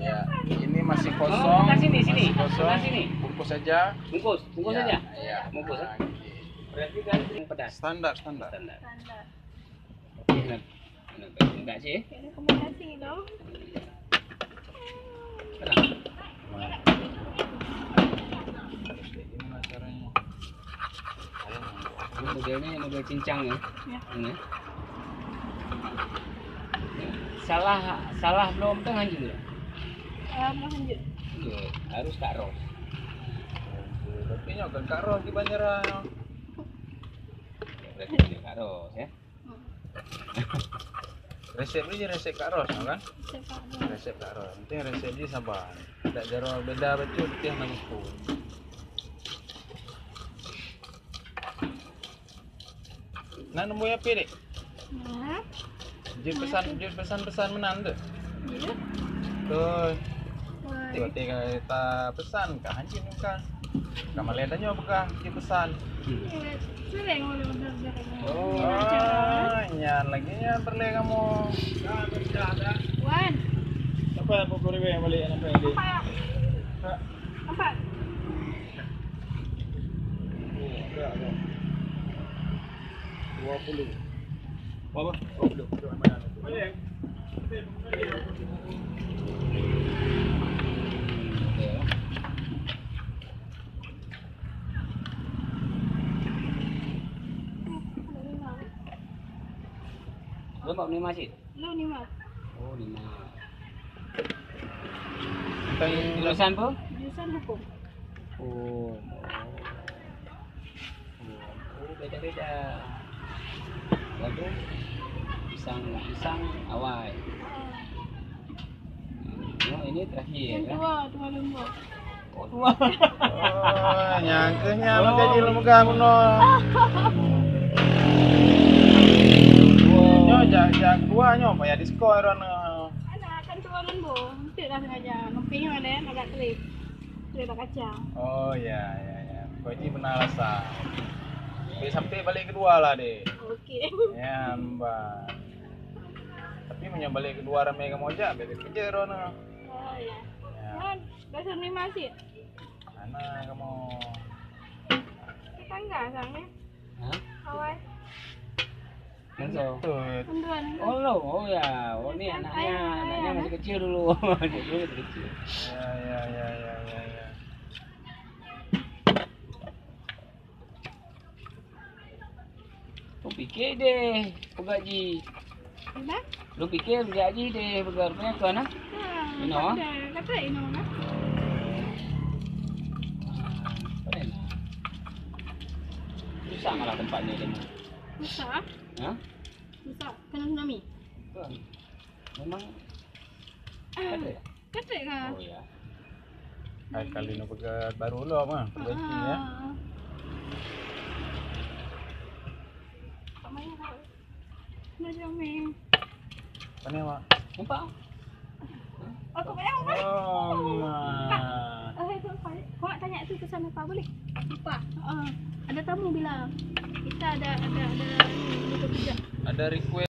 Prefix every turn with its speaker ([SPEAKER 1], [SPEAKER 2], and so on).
[SPEAKER 1] Ya, ini masih kosong.
[SPEAKER 2] Bukan sini.
[SPEAKER 1] Masih kosong.
[SPEAKER 2] Bukan sini.
[SPEAKER 1] Bungkus saja.
[SPEAKER 2] Bungkus
[SPEAKER 1] Ya,
[SPEAKER 2] saja.
[SPEAKER 1] Ya.
[SPEAKER 2] Bungkus.
[SPEAKER 1] Nah,
[SPEAKER 2] Berarti kan pedas.
[SPEAKER 1] Standar.
[SPEAKER 3] Standar.
[SPEAKER 2] Oke, enggak sih?
[SPEAKER 3] Rekomendasi dong.
[SPEAKER 1] Gimana caranya?
[SPEAKER 2] Ini modelnya model cincang ya.
[SPEAKER 3] Ya.
[SPEAKER 2] Ini. Salah belum kan lanjut ya?
[SPEAKER 3] Mau lanjut.
[SPEAKER 2] Iya, harus Kak Ros.
[SPEAKER 1] Tapi kan Kak Ros di Banjarang.
[SPEAKER 2] Berarti ini Kak Ros ya.
[SPEAKER 1] Resep ini resep Kak Ros kan?
[SPEAKER 3] Sepak.
[SPEAKER 1] Resep Kak Ros. Nanti resep di Sabang. Tak jaro beda betul dia Maluku. Nah nemu apa dek?
[SPEAKER 3] Nah.
[SPEAKER 1] Jut pesan menan tu.
[SPEAKER 3] Ya.
[SPEAKER 1] Tuh.
[SPEAKER 3] Wah.
[SPEAKER 1] Tiba-tiba kita pesan kah hancur kan? Kamu lihat aja apa dia pesan.
[SPEAKER 3] Sering order.
[SPEAKER 1] Oh, nyan lagi nya perle kamu.
[SPEAKER 3] Wan.
[SPEAKER 1] Apa 40.000 yang balik apa yang di?
[SPEAKER 3] Apa?
[SPEAKER 1] Ada. 20. Berapa? 20. Mana? Balik.
[SPEAKER 2] Belum Pak 5 sih?
[SPEAKER 3] Lu ni mah.
[SPEAKER 2] Oh, 5.
[SPEAKER 1] Tentang
[SPEAKER 2] Jurusan apa?
[SPEAKER 3] Jurusan hukum.
[SPEAKER 2] Oh, beda-beda. Waduh, pisang awal. Oh, ini terakhir
[SPEAKER 3] Yang
[SPEAKER 2] ya.
[SPEAKER 3] tua lembut.
[SPEAKER 2] Oh, 2.
[SPEAKER 1] Oh, nyangkanya menjadi lembaga kuno. Nyo jak dua nyo apa ya diskon rono.
[SPEAKER 3] Anak kan tua lembut. Nanti dah sengaja. Ngepingnya ada agak telip. Telip kacang.
[SPEAKER 1] Oh ya. Kau ini benar rasa. Sampai balik kedua lah deh.
[SPEAKER 3] Okey.
[SPEAKER 1] Ya mbak. Tapi menyambalik kedua ramai kamu aja, bebek kerja rono.
[SPEAKER 3] Oh ya.
[SPEAKER 1] Ya,
[SPEAKER 3] Kan bahasa ni masih.
[SPEAKER 1] mana kamu?
[SPEAKER 3] Tetangga sana.
[SPEAKER 2] Hah?
[SPEAKER 3] Kawan.
[SPEAKER 2] Kenzo.
[SPEAKER 1] Tuh,
[SPEAKER 3] Tentuan.
[SPEAKER 2] Oh lo, oh ya, oh ini anaknya masih kecil dulu, dulu masih kecil.
[SPEAKER 1] ya.
[SPEAKER 2] Lu pikir deh, pegaji.
[SPEAKER 3] Mana?
[SPEAKER 2] Lu pikir pegaji deh, pegarnya ke mana? Ino?
[SPEAKER 3] Kata Ino nah.
[SPEAKER 2] Keren. Susah malah tempatnya dia.
[SPEAKER 3] Susah.
[SPEAKER 2] Hah?
[SPEAKER 3] Susah. Kena tsunami.
[SPEAKER 2] Bukan. Memang ada ya?
[SPEAKER 3] Kata kah?
[SPEAKER 2] Oh ya.
[SPEAKER 1] kali ini pegat baru lo mah, perbaiki ya.
[SPEAKER 3] Tak main tak. Macam ni.
[SPEAKER 1] Mana mak?
[SPEAKER 2] Nampak?
[SPEAKER 3] Aku bayang apa?
[SPEAKER 1] Oh,
[SPEAKER 3] Kau nak tanya tu pesan apa boleh? Lupa. Ada tamu bilang kita ada ni kerja.
[SPEAKER 1] ada request.